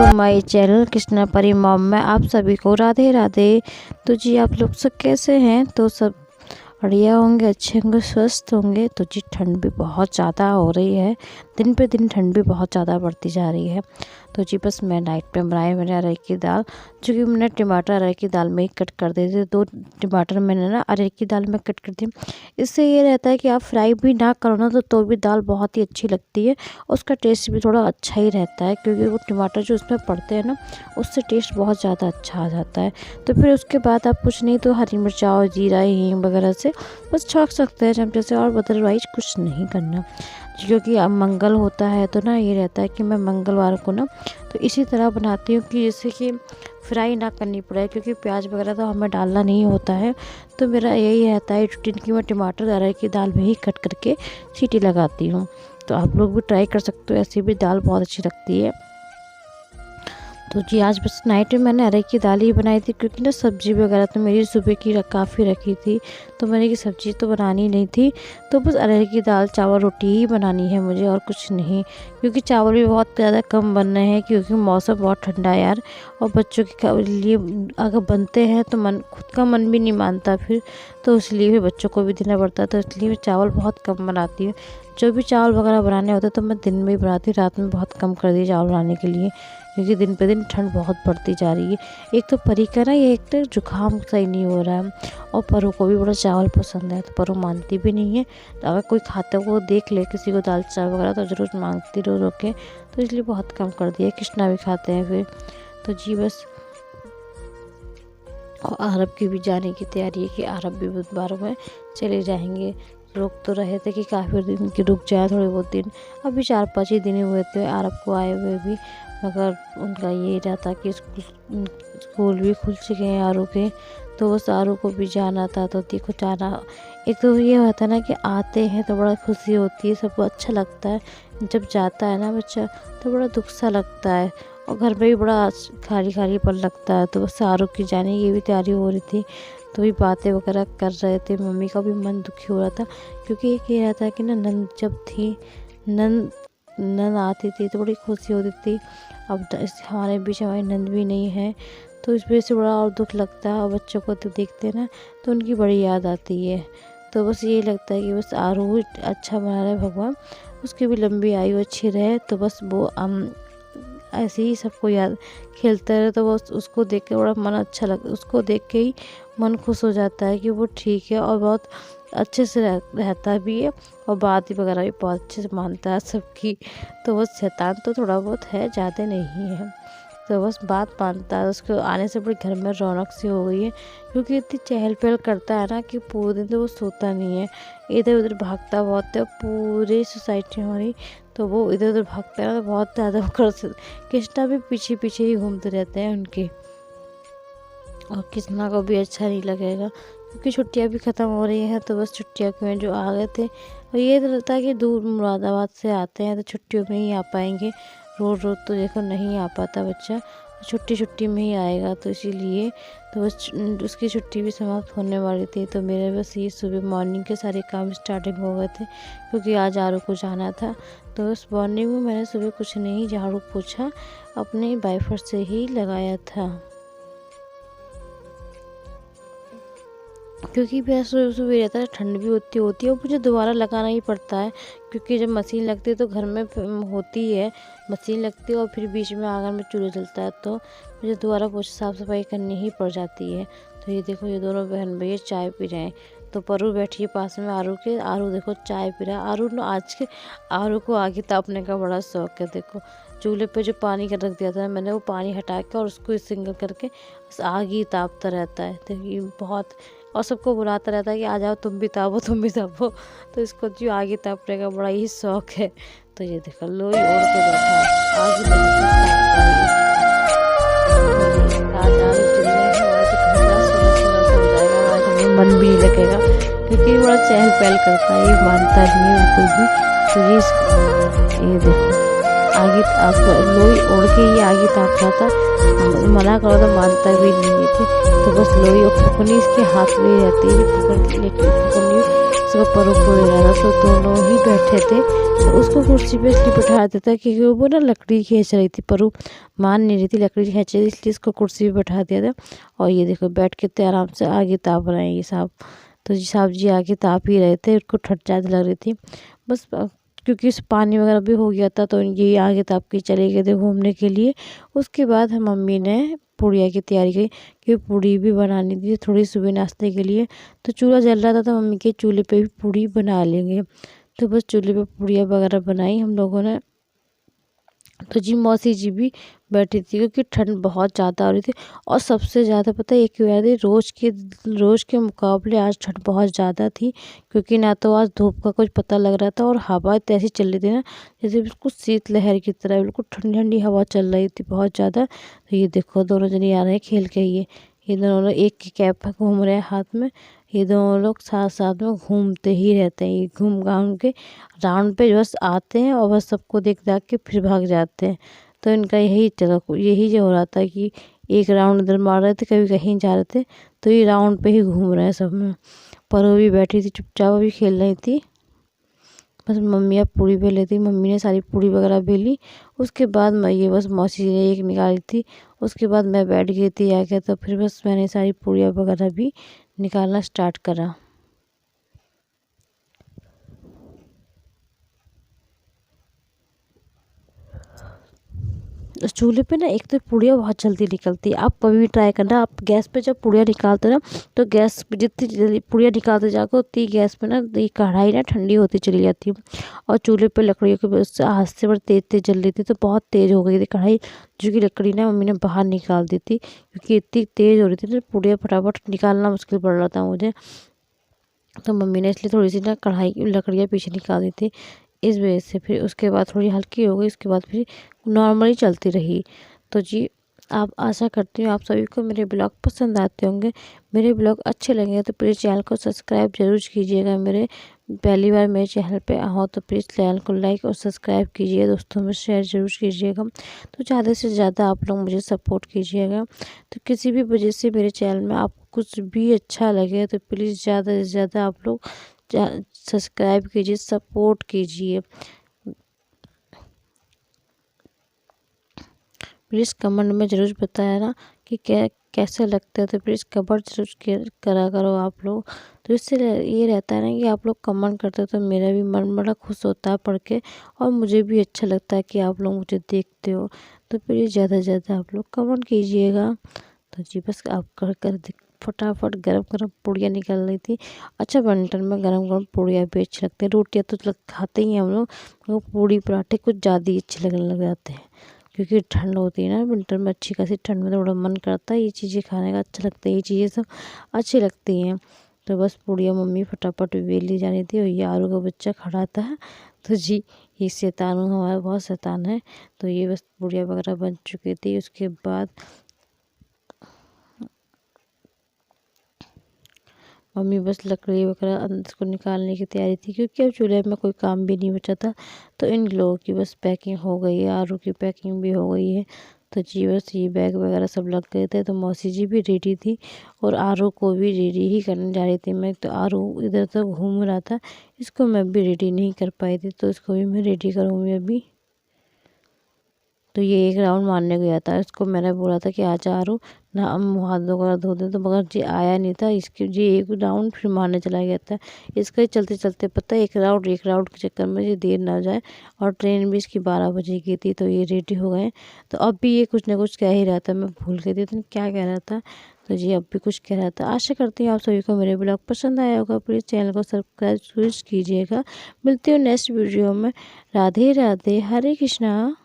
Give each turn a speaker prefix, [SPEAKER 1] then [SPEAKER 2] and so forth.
[SPEAKER 1] My channel Krishna परी mom में आप सभी को राधे राधे। तो जी आप लोग सब कैसे हैं? तो सब बढ़िया होंगे, अच्छे होंगे, स्वस्थ होंगे। तो जी ठंड भी बहुत ज़्यादा हो रही है, दिन पे दिन ठंड भी बहुत ज़्यादा बढ़ती जा रही है। तो जी बस मैं नाइट में बनाई मैंने अरहर की दाल, जो कि मैंने टमाटर अरहर की दाल में ही कट कर दिए थे। 2 टमाटर मैंने ना अरहर की दाल में कट कर दिए। इससे ये रहता है कि आप फ्राई भी ना करो ना तो भी दाल बहुत ही अच्छी लगती है, उसका टेस्ट भी थोड़ा अच्छा ही रहता है, क्योंकि वो टमाटर जो उसमें पड़ते हैं ना उससे टेस्ट बहुत ज़्यादा अच्छा आ जाता है। तो फिर उसके बाद आप कुछ नहीं तो हरी मिर्चा और जीरा हींग वगैरह से बस छौंक सकते हैं चमचे से, और अदरवाइज कुछ नहीं करना। क्योंकि अब मंगल होता है तो ना ये रहता है कि मैं मंगलवार को ना तो इसी तरह बनाती हूँ कि जैसे कि फ्राई ना करनी पड़े, क्योंकि प्याज वगैरह तो हमें डालना नहीं होता है। तो मेरा यही रहता है रूटीन कि मैं टमाटर अरहर की दाल में ही कट करके सीटी लगाती हूँ। तो आप लोग भी ट्राई कर सकते हो, ऐसी भी दाल बहुत अच्छी लगती है। तो जी आज बस नाइट में मैंने अरहर की दाल ही बनाई थी, क्योंकि ना सब्ज़ी वगैरह तो मेरी सुबह की काफ़ी रखी थी, तो मैंने की सब्ज़ी तो बनानी नहीं थी। तो बस अरहर की दाल चावल रोटी ही बनानी है मुझे, और कुछ नहीं। क्योंकि चावल भी बहुत ज़्यादा कम बन रहे हैं, क्योंकि मौसम बहुत ठंडा है यार, और बच्चों के लिए अगर बनते हैं तो खुद का मन भी नहीं मानता फिर, तो इसलिए भी बच्चों को भी देना पड़ता है। तो इसलिए मैं चावल बहुत कम बनाती हूँ। जो भी चावल वगैरह बनाने होते तो मैं दिन में ही बनाती हूँ, रात में बहुत कम कर दी चावल बनाने के लिए, क्योंकि दिन पे दिन ठंड बहुत बढ़ती जा रही है। एक तो परी का ना ये एक तो जुकाम सही नहीं हो रहा है, और परू को भी बड़ा चावल पसंद है, तो परू मानती भी नहीं है। तो अगर कोई खाता वो देख ले किसी को दाल चावल वगैरह तो ज़रूर मांगती रो रो के, तो इसलिए बहुत कम कर दिया। कृष्णा भी खाते हैं फिर। तो जी बस, और अरब की भी जाने की तैयारी है कि अरब भी बुधवार में चले जाएंगे। रुक तो रहे थे कि काफ़ी दिन की रुक जाए, थोड़े बहुत दिन, अभी 4-5 ही दिन हुए थे अरब को आए हुए भी, मगर उनका ये रहता कि स्कूल भी खुल चुके हैं आरू के, तो बस आरू को भी जाना था। तो देखो जाना, एक तो ये होता है ना कि आते हैं तो बड़ा खुशी होती है, सबको अच्छा लगता है। जब जाता है ना बच्चा तो बड़ा दुख सा लगता है, और घर में भी बड़ा खाली खालीपन लगता है। तो बस आरू की जाने की भी तैयारी हो रही थी, तो भी बातें वगैरह कर रहे थे। मम्मी का भी मन दुखी हो रहा था, क्योंकि एक ये रहता है कि ना नंद जब थी, नंद आती थी तो बड़ी खुशी होती थी। अब हमारे बीच हमारी नंद भी नहीं है, तो इस वजह से बड़ा और दुख लगता है। और बच्चों को तो देखते हैं ना तो उनकी बड़ी याद आती है। तो बस ये लगता है कि बस आरू अच्छा बना रहे भगवान, उसकी भी लंबी आयु अच्छी रहे। तो बस वो ऐसे ही सबको याद खेलते रहे, तो वो उसको देख के बड़ा मन अच्छा उसको देख के ही मन खुश हो जाता है कि वो ठीक है, और बहुत अच्छे से रहता भी है, और बात वगैरह भी बहुत अच्छे से मानता है सबकी। तो बस शैतान तो थोड़ा बहुत है, ज़्यादा नहीं है, तो बस बात मानता है। उसको आने से बड़ी घर में रौनक सी हो गई है, क्योंकि इतनी चहल पहल करता है ना कि पूरे दिन तो वो सोता नहीं है, इधर उधर भागता बहुत है। पूरी सोसाइटी हमारी तो वो इधर उधर भागता है, तो बहुत ज़्यादा कृष्णा भी पीछे पीछे ही घूमते रहते हैं उनके, और कृष्णा को भी अच्छा नहीं लगेगा, क्योंकि छुट्टियां भी ख़त्म हो रही हैं। तो बस छुट्टियों में जो आ गए थे, और ये तो लगता है कि दूर मुरादाबाद से आते हैं तो छुट्टियों में ही आ पाएंगे, रोज़ रोज़ तो देखो नहीं आ पाता बच्चा, छुट्टी में ही आएगा। तो इसीलिए तो बस उसकी छुट्टी भी समाप्त होने वाली थी। तो मेरे बस ये सुबह मॉर्निंग के सारे काम स्टार्टिंग हो गए थे, क्योंकि आज आरू को जाना था। तो उस मॉर्निंग में मैंने सुबह कुछ नहीं झाड़ू पोछा अपने वाइफर से ही लगाया था, क्योंकि फिर सुबह सुबह रहता है ठंड भी होती है, और मुझे दोबारा लगाना ही पड़ता है, क्योंकि जब मशीन लगती है तो घर में होती है मशीन लगती है, और फिर बीच में आंगन में चूल्हा जलता है, तो मुझे दोबारा पोछा साफ़ सफाई करनी ही पड़ जाती है। तो ये देखो ये दोनों बहन भैया चाय पी रहे हैं। तो परू बैठी है पास में आरू के, आरू देखो चाय पी रहा है। आरू को आगे तापने का बड़ा शौक है। देखो चूल्हे पे जो पानी का रख दिया था मैंने, वो पानी हटा के और उसको सिंगल करके बस आग ही तापता रहता है। तो ये बहुत, और सबको बुलाता रहता है कि आ जाओ तुम भी तापो तुम भी तापो। तो इसको जो आगे तापने का बड़ा ही शौक है। तो ये देखो लोई ओढ़ के बैठा है, आग ही मन भी नहीं लगेगा, क्योंकि बड़ा चहल पहल करता है, ये मानता नहीं है बिल्कुल भी। तो ये देखो आगे लोई ओढ़ के ही आगे ताप रहा था, मना करो तो मानता भी नहीं थे। तो बस लोई और फुकनी इसके हाथ में रहती है, फुकनी उसका परों को ले रहा था, तो दोनों ही बैठे थे। तो उसको कुर्सी पे इसलिए बैठा देता क्योंकि वो ना लकड़ी खींच रही थी, परू मान नहीं रही थी, लकड़ी खींच रही थी, इसलिए इसको कुर्सी पे बैठा दिया था। और ये देखो बैठ के तो आराम से आगे ताप रहे हैं ये साहब। तो जी साहब जी आगे ताप ही रहे थे, उनको ठंड ज़्यादा लग रही थी बस, क्योंकि इस पानी वगैरह भी हो गया था, तो ये आगे ताप के चले गए थे घूमने के लिए। उसके बाद हम मम्मी ने पूड़िया की तैयारी की, क्योंकि पूड़ी भी बनानी थी थोड़ी सुबह नाश्ते के लिए। तो चूल्हा जल रहा था, तो मम्मी के चूल्हे पे भी पूड़ी बना लेंगे। तो बस चूल्हे पे पूड़िया वगैरह बनाई हम लोगों ने। तो जी मौसी जी भी बैठी थी, क्योंकि ठंड बहुत ज़्यादा हो रही थी। और सबसे ज़्यादा पता है ये क्यों आ रही, रोज़ के मुकाबले आज ठंड बहुत ज़्यादा थी। क्योंकि ना तो आज धूप का कुछ पता लग रहा था, और हवा ऐसी चल रही थी ना जैसे बिल्कुल शीतलहर की तरह, बिल्कुल ठंडी ठंडी हवा चल रही थी बहुत ज़्यादा। तो ये देखो दोनों जने आ रहे हैं खेल के, ये दोनों लोग एक की कैप घूम रहे हैं हाथ में। ये दोनों लोग साथ साथ में घूमते ही रहते हैं, ये घूम घाम के राउंड पे बस आते हैं और बस सबको देख दाख के फिर भाग जाते हैं। तो इनका यही जो हो रहा था कि एक राउंड इधर मार रहे थे, कभी कहीं जा रहे थे, तो ये राउंड पे ही घूम रहे हैं सब में। पर वो भी बैठी थी चुपचाप, वो भी खेल रही थी। बस मम्मी अब पूड़ी बेल लेती, मम्मी ने सारी पूड़ी वगैरह बेली। उसके बाद मैं ये बस मौसी ने एक निकाली थी। उसके बाद मैं बैठ गई थी आके, तो फिर बस मैंने सारी पूड़ियाँ वगैरह भी निकालना स्टार्ट करा। चूल्हे पे ना एक तो पूड़ियाँ बहुत जल्दी निकलती है। आप कभी भी ट्राई करना, आप गैस पे जब पूड़ियाँ निकालते ना, तो गैस पे जितनी जल्दी पूड़ियाँ निकालते जाओगे उतनी गैस पे ना ये कढ़ाई ना ठंडी होती चली जाती है। और चूल्हे पे लकड़ियों के उससे हाथ से बड़ी तेज़ तेज़ जल रही थी, तो बहुत तेज़ हो गई थी कढ़ाई, जो कि लकड़ी ना मम्मी ने बाहर निकाल दी थी, क्योंकि इतनी तेज़ हो रही थी ना पूड़ियाँ फटाफट निकालना मुश्किल पड़ रहा था मुझे। तो मम्मी ने इसलिए थोड़ी सी ना कढ़ाई की लकड़ियाँ पीछे निकाल दी थी, इस वजह से। फिर उसके बाद थोड़ी हल्की हो गई, उसके बाद फिर नॉर्मली चलती रही। तो जी आप आशा करती हूँ आप सभी को मेरे ब्लॉग पसंद आते होंगे। मेरे ब्लॉग अच्छे लगे तो प्लीज़ चैनल को सब्सक्राइब ज़रूर कीजिएगा। मेरे पहली बार मेरे चैनल पे आओ तो प्लीज़ चैनल को लाइक और सब्सक्राइब कीजिए, दोस्तों में शेयर ज़रूर कीजिएगा। तो ज़्यादा से ज़्यादा आप लोग मुझे सपोर्ट कीजिएगा। तो किसी भी वजह से मेरे चैनल में आपको कुछ भी अच्छा लगे तो प्लीज़ ज़्यादा से ज़्यादा आप लोग सब्सक्राइब कीजिए, सपोर्ट कीजिए। प्लीज़ कमेंट में ज़रूर बताया कि कैसे लगता है, तो प्लीज़ कमेंट ज़रूर करा करो आप लोग। तो इससे ये रहता है ना कि आप लोग कमेंट करते हो तो मेरा भी मन बड़ा खुश होता है पढ़ के, और मुझे भी अच्छा लगता है कि आप लोग मुझे देखते हो। तो प्लीज़ ज़्यादा से ज़्यादा आप लोग कमेंट कीजिएगा। तो जी बस आप कर फटाफट गरम गरम पूड़ियाँ निकल रही थी। अच्छा विंटर में गरम गरम पूड़ियाँ भी अच्छी लगती है, रोटियाँ तो खाते ही हैं हम लोग, मगर पूड़ी पराठे कुछ ज़्यादा ही अच्छे लगने लग जाते हैं, क्योंकि ठंड होती है ना विंटर में, अच्छी खासी ठंड में तो बड़ा मन करता है ये चीज़ें खाने का, अच्छा लगता है, ये चीज़ें सब अच्छी लगती हैं। तो बस पूड़ियाँ मम्मी फटाफट बेल ली जानी थी, और ये आरू का बच्चा खड़ा था। तो जी ये शैतान हमारा बहुत शैतान है। तो ये बस पूड़ियाँ वगैरह बन चुकी थी। उसके बाद मम्मी बस लकड़ी वगैरह अंदर को निकालने की तैयारी थी, क्योंकि अब चूल्हे में कोई काम भी नहीं बचा था। तो इन लोगों की बस पैकिंग हो गई है, आरू की पैकिंग भी हो गई है। तो जी बस ये बैग वगैरह सब लग गए थे। तो मौसी जी भी रेडी थी, और आरू को भी रेडी ही करने जा रही थी मैं। तो आरू इधर तो घूम रहा था, इसको मैं भी रेडी नहीं कर पाई थी, तो इसको भी मैं रेडी करूँगी अभी। तो ये एक राउंड मारने गया था, इसको मैंने बोला था कि आजा आरू ना, हम हाथ वगैरह धो दें, तो मगर जी आया नहीं था। इसके जी एक राउंड फिर मारने चला गया था। इसका ही चलते चलते पता है एक राउंड के चक्कर में ये देर ना हो जाए, और ट्रेन भी इसकी 12 बजे की थी। तो ये रेडी हो गए। तो अब भी ये कुछ ना कुछ कह ही रहा था, मैं भूल गई थी तो क्या कह रहा था। तो जी अब भी कुछ कह रहा था। आशा करती हूँ आप सभी को मेरे ब्लॉग पसंद आया होगा। प्लीज़ चैनल को सब्सक्राइब कीजिएगा। मिलती हूँ नेक्स्ट वीडियो में। राधे राधे, हरे कृष्णा।